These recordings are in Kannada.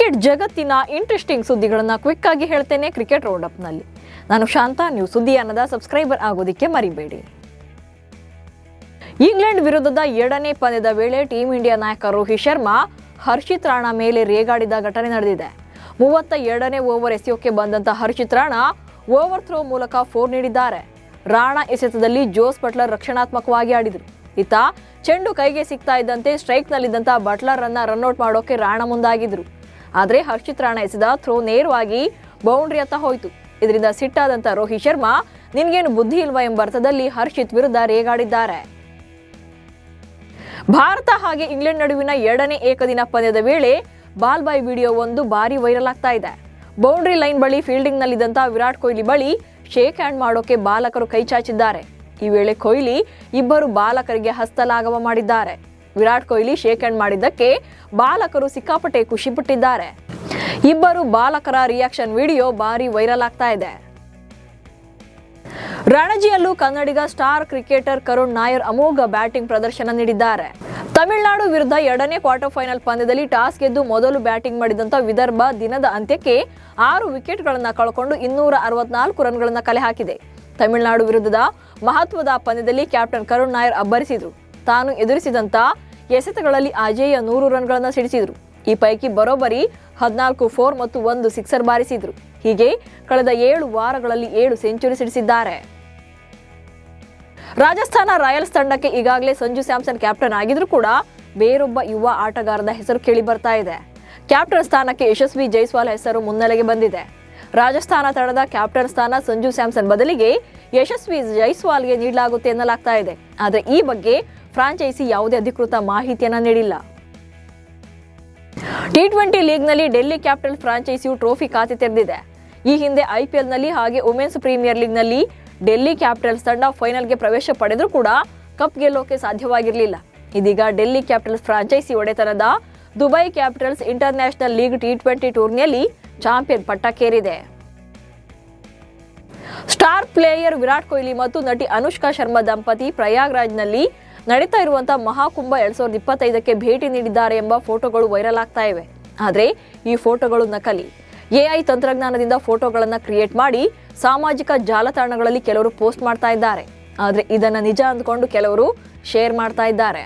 ಕ್ರಿಕೆಟ್ ಜಗತ್ತಿನ ಇಂಟ್ರೆಸ್ಟಿಂಗ್ ಸುದ್ದಿಗಳನ್ನು ಕ್ವಿಕ್ ಆಗಿ ಹೇಳ್ತೇನೆ ಕ್ರಿಕೆಟ್ ರೌಂಡ್ ಅಪ್ ನಲ್ಲಿ. ನಾನು ಶಾಂತ. ನೀವು ಸುದ್ದಿಯಾನದ ಸಬ್ಸ್ಕ್ರೈಬರ್ ಆಗೋದಕ್ಕೆ ಮರಿಬೇಡಿ. ಇಂಗ್ಲೆಂಡ್ ವಿರುದ್ಧದ 2ನೇ ಪಂದ್ಯದ ವೇಳೆ ಟೀಂ ಇಂಡಿಯಾ ನಾಯಕ ರೋಹಿತ್ ಶರ್ಮಾ ಹರ್ಷಿತ್ ರಾಣಾ ಮೇಲೆ ರೇಗಾಡಿದ ಘಟನೆ ನಡೆದಿದೆ. 32ನೇ ಓವರ್ ಎಸೆಯೋಕೆ ಬಂದಂತ ಹರ್ಷಿತ್ ರಾಣಾ ಓವರ್ ಥ್ರೋ ಮೂಲಕ 4 ನೀಡಿದ್ದಾರೆ. ರಾಣಾ ಎಸೆತದಲ್ಲಿ ಜೋಸ್ ಬಟ್ಲರ್ ರಕ್ಷಣಾತ್ಮಕವಾಗಿ ಆಡಿದರು. ಇತ್ತ ಚೆಂಡು ಕೈಗೆ ಸಿಗ್ತಾ ಇದ್ದಂತೆ ಸ್ಟ್ರೈಕ್ ನಲ್ಲಿದ್ದಂತ ಬಟ್ಲರ್ ಅನ್ನ ರನ್ಔಟ್ ಮಾಡೋಕೆ ರಾಣಾ ಮುಂದಾಗಿದ್ರು. ಆದರೆ ಹರ್ಷಿತ್ ರಾಣಾ ಎಸೆದ ಥ್ರೋ ನೇರವಾಗಿ ಬೌಂಡ್ರಿ ಅತ್ತ ಹೋಯಿತು. ಇದರಿಂದ ಸಿಟ್ಟಾದಂತ ರೋಹಿತ್ ಶರ್ಮಾ ನಿನ್ಗೇನು ಬುದ್ಧಿ ಇಲ್ವಾ ಎಂಬ ಅರ್ಥದಲ್ಲಿ ಹರ್ಷಿತ್ ವಿರುದ್ಧ ರೇಗಾಡಿದ್ದಾರೆ. ಭಾರತ ಹಾಗೆ ಇಂಗ್ಲೆಂಡ್ ನಡುವಿನ 2ನೇ ಏಕದಿನ ಪಂದ್ಯದ ವೇಳೆ ಬಾಲ್ ಬಾಯ್ ವಿಡಿಯೋ ಒಂದು ಭಾರಿ ವೈರಲ್ ಆಗ್ತಾ ಇದೆ. ಬೌಂಡ್ರಿ ಲೈನ್ ಬಳಿ ಫೀಲ್ಡಿಂಗ್ ನಲ್ಲಿದ್ದಂತ ವಿರಾಟ್ ಕೊಹ್ಲಿ ಬಳಿ ಶೇಕ್ ಹ್ಯಾಂಡ್ ಮಾಡೋಕೆ ಬಾಲಕರು ಕೈ ಚಾಚಿದ್ದಾರೆ. ಈ ವೇಳೆ ಕೊಹ್ಲಿ ಇಬ್ಬರು ಬಾಲಕರಿಗೆ ಹಸ್ತಲಾಘವ ಮಾಡಿದ್ದಾರೆ. ವಿರಾಟ್ ಕೊಹ್ಲಿ ಶೇಕ್ ಹ್ಯಾಂಡ್ ಮಾಡಿದ್ದಕ್ಕೆ ಬಾಲಕರು ಸಿಕ್ಕಾಪಟ್ಟೆ ಖುಷಿಪಟ್ಟಿದ್ದಾರೆ. ಇಬ್ಬರು ಬಾಲಕರ ರಿಯಾಕ್ಷನ್ ವಿಡಿಯೋ ಭಾರಿ ವೈರಲ್ ಆಗ್ತಾ ಇದೆ. ರಣಜಿಯಲ್ಲೂ ಕನ್ನಡಿಗ ಸ್ಟಾರ್ ಕ್ರಿಕೆಟರ್ ಕರುಣ್ ನಾಯರ್ ಅಮೋಘ ಬ್ಯಾಟಿಂಗ್ ಪ್ರದರ್ಶನ ನೀಡಿದ್ದಾರೆ. ತಮಿಳುನಾಡು ವಿರುದ್ಧ 2ನೇ ಕ್ವಾರ್ಟರ್ ಫೈನಲ್ ಪಂದ್ಯದಲ್ಲಿ ಟಾಸ್ ಗೆದ್ದು ಮೊದಲು ಬ್ಯಾಟಿಂಗ್ ಮಾಡಿದಂತ ವಿದರ್ಭ ದಿನದ ಅಂತ್ಯಕ್ಕೆ 6 ವಿಕೆಟ್ಗಳನ್ನು ಕಳ್ಕೊಂಡು 264 ರನ್ಗಳನ್ನು ಕಲೆ ಹಾಕಿದೆ. ತಮಿಳುನಾಡು ವಿರುದ್ಧದ ಮಹತ್ವದ ಪಂದ್ಯದಲ್ಲಿ ಕ್ಯಾಪ್ಟನ್ ಕರುಣ್ ನಾಯರ್ ಅಬ್ಬರಿಸಿದ್ರು. ತಾನು ಎದುರಿಸಿದಂತ ಎಸೆತಗಳಲ್ಲಿ ಅಜೇಯ 100 ರನ್ಗಳನ್ನು ಸಿಡಿಸಿದ್ರು. ಈ ಪೈಕಿ ಬರೋಬ್ಬರಿ 14 4 ಮತ್ತು 1 ಸಿಕ್ಸರ್ ಬಾರಿಸಿದ್ರು. ಹೀಗೆ ಕಳೆದ 7 ವಾರಗಳಲ್ಲಿ 7 ಸೆಂಚುರಿ ಸಿಡಿಸಿದ್ದಾರೆ. ರಾಜಸ್ಥಾನ ರಾಯಲ್ಸ್ ತಂಡಕ್ಕೆ ಈಗಾಗಲೇ ಸಂಜು ಸ್ಯಾಮ್ಸನ್ ಕ್ಯಾಪ್ಟನ್ ಆಗಿದ್ರು ಕೂಡ ಬೇರೊಬ್ಬ ಯುವ ಆಟಗಾರರ ಹೆಸರು ಕೇಳಿ ಬರ್ತಾ ಇದೆ. ಕ್ಯಾಪ್ಟನ್ ಸ್ಥಾನಕ್ಕೆ ಯಶಸ್ವಿ ಜೈಸ್ವಾಲ್ ಹೆಸರು ಮುನ್ನೆಲೆಗೆ ಬಂದಿದೆ. ರಾಜಸ್ಥಾನ ತಂಡದ ಕ್ಯಾಪ್ಟನ್ ಸ್ಥಾನ ಸಂಜು ಸ್ಯಾಮ್ಸನ್ ಬದಲಿಗೆ ಯಶಸ್ವಿ ಜೈಸ್ವಾಲ್ಗೆ ನೀಡಲಾಗುತ್ತೆ ಎನ್ನಲಾಗ್ತಾ ಇದೆ. ಆದರೆ ಈ ಬಗ್ಗೆ ಫ್ರಾಂಚೈಸಿ ಯಾವುದೇ ಅಧಿಕೃತ ಮಾಹಿತಿಯನ್ನ ನೀಡಿಲ್ಲ. T20 ಲೀಗ್ನಲ್ಲಿ ಡೆಲ್ಲಿ ಕ್ಯಾಪಿಟಲ್ಸ್ ಫ್ರಾಂಚೈಸಿಯು ಟ್ರೋಫಿ ಖಾತೆ ತೆರೆದಿದೆ. ಈ ಹಿಂದೆ IPLನಲ್ಲಿ ಹಾಗೆ ವುಮೆನ್ಸ್ ಪ್ರೀಮಿಯರ್ ಲೀಗ್ನಲ್ಲಿ ಡೆಲ್ಲಿ ಕ್ಯಾಪಿಟಲ್ಸ್ ತಂಡ ಫೈನಲ್ಗೆ ಪ್ರವೇಶ ಪಡೆದರೂ ಕೂಡ ಕಪ್ ಗೆಲ್ಲೋಕೆ ಸಾಧ್ಯವಾಗಿರಲಿಲ್ಲ. ಇದೀಗ ಡೆಲ್ಲಿ ಕ್ಯಾಪಿಟಲ್ಸ್ ಫ್ರಾಂಚೈಸಿ ಒಡೆತನದ Dubai Capitals international league T20 ಟೂರ್ನಿಯಲ್ಲಿ ಚಾಂಪಿಯನ್ ಪಟ್ಟಕ್ಕೇರಿದೆ. ಸ್ಟಾರ್ ಪ್ಲೇಯರ್ ವಿರಾಟ್ ಕೊಹ್ಲಿ ಮತ್ತು ನಟಿ ಅನುಷ್ಕಾ ಶರ್ಮಾ ದಂಪತಿ ಪ್ರಯಾಗ್ರಾಜ್ನಲ್ಲಿ ನಡೀತಾ ಇರುವಂತಹ ಮಹಾಕುಂಭ 2025ಕ್ಕೆ ಭೇಟಿ ನೀಡಿದ್ದಾರೆ ಎಂಬ ಫೋಟೋಗಳು ವೈರಲ್ ಆಗ್ತಾ ಇವೆ. ಆದರೆ ಈ ಫೋಟೋಗಳು ನಕಲಿ. AI ತಂತ್ರಜ್ಞಾನದಿಂದ ಫೋಟೋಗಳನ್ನು ಕ್ರಿಯೇಟ್ ಮಾಡಿ ಸಾಮಾಜಿಕ ಜಾಲತಾಣಗಳಲ್ಲಿ ಕೆಲವರು ಪೋಸ್ಟ್ ಮಾಡ್ತಾ ಇದ್ದಾರೆ. ಆದರೆ ಇದನ್ನ ನಿಜ ಅಂದ್ಕೊಂಡು ಕೆಲವರು ಶೇರ್ ಮಾಡ್ತಾ ಇದ್ದಾರೆ.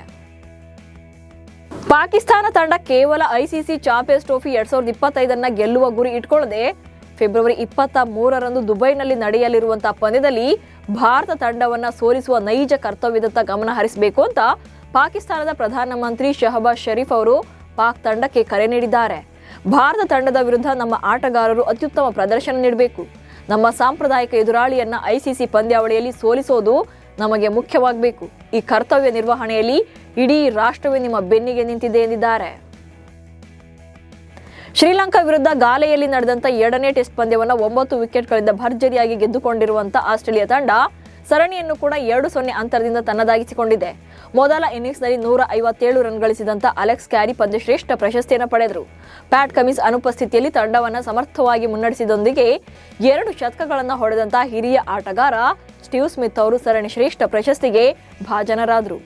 ಪಾಕಿಸ್ತಾನ ತಂಡ ಕೇವಲ ICC ಚಾಂಪಿಯನ್ಸ್ ಟ್ರೋಫಿ 2025 ಗೆಲ್ಲುವ ಗುರಿ ಇಟ್ಕೊಳ್ಳದೆ ಫೆಬ್ರವರಿ 23ರಂದು ದುಬೈನಲ್ಲಿ ನಡೆಯಲಿರುವಂತಹ ಪಂದ್ಯದಲ್ಲಿ ಭಾರತ ತಂಡವನ್ನ ಸೋಲಿಸುವ ನೈಜ ಕರ್ತವ್ಯದತ್ತ ಗಮನ ಹರಿಸಬೇಕು ಅಂತ ಪಾಕಿಸ್ತಾನದ ಪ್ರಧಾನಮಂತ್ರಿ ಶಹಬಾಜ್ ಶರೀಫ್ ಅವರು ಪಾಕ್ ತಂಡಕ್ಕೆ ಕರೆ ನೀಡಿದ್ದಾರೆ. ಭಾರತ ತಂಡದ ವಿರುದ್ಧ ನಮ್ಮ ಆಟಗಾರರು ಅತ್ಯುತ್ತಮ ಪ್ರದರ್ಶನ ನೀಡಬೇಕು. ನಮ್ಮ ಸಾಂಪ್ರದಾಯಿಕ ಎದುರಾಳಿಯನ್ನ ICC ಪಂದ್ಯಾವಳಿಯಲ್ಲಿ ಸೋಲಿಸೋದು ನಮಗೆ ಮುಖ್ಯವಾಗಬೇಕು. ಈ ಕರ್ತವ್ಯ ನಿರ್ವಹಣೆಯಲ್ಲಿ ಇಡೀ ರಾಷ್ಟ್ರವೇ ನಿಮ್ಮ ಬೆನ್ನಿಗೆ ನಿಂತಿದೆ ಎಂದಿದ್ದಾರೆ. ಶ್ರೀಲಂಕಾ ವಿರುದ್ಧ ಗಾಲೆಯಲ್ಲಿ ನಡೆದಂತ 2ನೇ ಟೆಸ್ಟ್ ಪಂದ್ಯವನ್ನು 9 ವಿಕೆಟ್ಗಳಿಂದ ಭರ್ಜರಿಯಾಗಿ ಗೆದ್ದುಕೊಂಡಿರುವಂತಹ ಆಸ್ಟ್ರೇಲಿಯಾ ತಂಡ ಸರಣಿಯನ್ನು ಕೂಡ 2-0 ಅಂತರದಿಂದ ತನ್ನದಾಗಿಸಿಕೊಂಡಿದೆ. ಮೊದಲ ಇನ್ನಿಂಗ್ಸ್ನಲ್ಲಿ 157 ರನ್ ಗಳಿಸಿದಂತ ಅಲೆಕ್ಸ್ ಕ್ಯಾರಿ ಪಂದ್ಯಶ್ರೇಷ್ಠ ಪ್ರಶಸ್ತಿಯನ್ನು ಪಡೆದರು. ಪ್ಯಾಟ್ ಕಮಿನ್ಸ್ ಅನುಪಸ್ಥಿತಿಯಲ್ಲಿ ತಂಡವನ್ನು ಸಮರ್ಥವಾಗಿ ಮುನ್ನಡೆಸಿದೊಂದಿಗೆ 2 ಶತಕಗಳನ್ನು ಹೊಡೆದಂತ ಹಿರಿಯ ಆಟಗಾರ ಸ್ಟೀವ್ ಸ್ಮಿತ್ ಅವರು ಸರಣಿ ಶ್ರೇಷ್ಠ ಪ್ರಶಸ್ತಿಗೆ ಭಾಜನರಾದರು.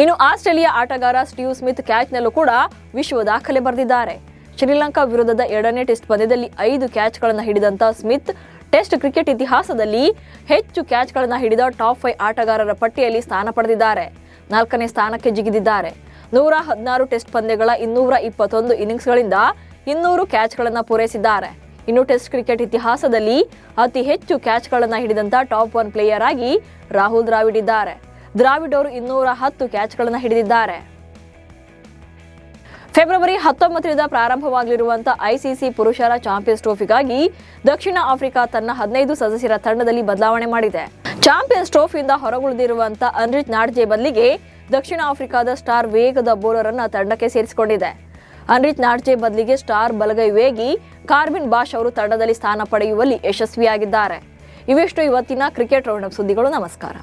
ಇನ್ನು ಆಸ್ಟ್ರೇಲಿಯಾ ಆಟಗಾರ ಸ್ಟೀವ್ ಸ್ಮಿತ್ ಕ್ಯಾಚ್ನಲ್ಲೂ ಕೂಡ ವಿಶ್ವ ದಾಖಲೆ ಬರೆದಿದ್ದಾರೆ. ಶ್ರೀಲಂಕಾ ವಿರುದ್ಧದ 2ನೇ ಟೆಸ್ಟ್ ಪಂದ್ಯದಲ್ಲಿ 5 ಕ್ಯಾಚ್ಗಳನ್ನು ಹಿಡಿದಂತ ಸ್ಮಿತ್ ಟೆಸ್ಟ್ ಕ್ರಿಕೆಟ್ ಇತಿಹಾಸದಲ್ಲಿ ಹೆಚ್ಚು ಕ್ಯಾಚ್ಗಳನ್ನು ಹಿಡಿದ ಟಾಪ್ 5 ಆಟಗಾರರ ಪಟ್ಟಿಯಲ್ಲಿ ಸ್ಥಾನ ಪಡೆದಿದ್ದಾರೆ. 4ನೇ ಸ್ಥಾನಕ್ಕೆ ಜಿಗಿದಿದ್ದಾರೆ. 116 ಟೆಸ್ಟ್ ಪಂದ್ಯಗಳ 221 ಇನ್ನಿಂಗ್ಸ್ಗಳಿಂದ 200 ಕ್ಯಾಚ್ಗಳನ್ನು ಪೂರೈಸಿದ್ದಾರೆ. ಇನ್ನು ಟೆಸ್ಟ್ ಕ್ರಿಕೆಟ್ ಇತಿಹಾಸದಲ್ಲಿ ಅತಿ ಹೆಚ್ಚು ಕ್ಯಾಚ್ಗಳನ್ನು ಹಿಡಿದಂತ ಟಾಪ್ 1 ಪ್ಲೇಯರ್ ಆಗಿ ರಾಹುಲ್ ದ್ರಾವಿಡ್ ಇದ್ದಾರೆ. ದ್ರಾವಿಡ್ ಅವರು 210 ಕ್ಯಾಚ್ಗಳನ್ನು ಹಿಡಿದಿದ್ದಾರೆ. ಫೆಬ್ರವರಿ 19ರಿಂದ ಪ್ರಾರಂಭವಾಗಲಿರುವಂತಹ ICC ಪುರುಷರ ಚಾಂಪಿಯನ್ಸ್ ಟ್ರೋಫಿಗಾಗಿ ದಕ್ಷಿಣ ಆಫ್ರಿಕಾ ತನ್ನ 15 ಸದಸ್ಯರ ತಂಡದಲ್ಲಿ ಬದಲಾವಣೆ ಮಾಡಿದೆ. ಚಾಂಪಿಯನ್ಸ್ ಟ್ರೋಫಿಯಿಂದ ಹೊರಗುಳಿದಿರುವಂತಹ ಅನ್ರಿಚ್ ನಾಡ್ಜೆ ಬದಲಿಗೆ ದಕ್ಷಿಣ ಆಫ್ರಿಕಾದ ಸ್ಟಾರ್ ವೇಗದ ಬೌಲರ್ ಅನ್ನು ತಂಡಕ್ಕೆ ಸೇರಿಸಿಕೊಂಡಿದೆ. ಅನ್ರಿಚ್ ನಾಡ್ಜೆ ಬದಲಿಗೆ ಸ್ಟಾರ್ ಬಲಗೈ ವೇಗಿ ಕಾರ್ಬಿನ್ ಬಾಷ್ ಅವರು ತಂಡದಲ್ಲಿ ಸ್ಥಾನ ಪಡೆಯುವಲ್ಲಿ ಯಶಸ್ವಿಯಾಗಿದ್ದಾರೆ. ಇವೆಷ್ಟು ಇವತ್ತಿನ ಕ್ರಿಕೆಟ್ ರೌಂಡ್ ಅಪ್ ಸುದ್ದಿಗಳು. ನಮಸ್ಕಾರ.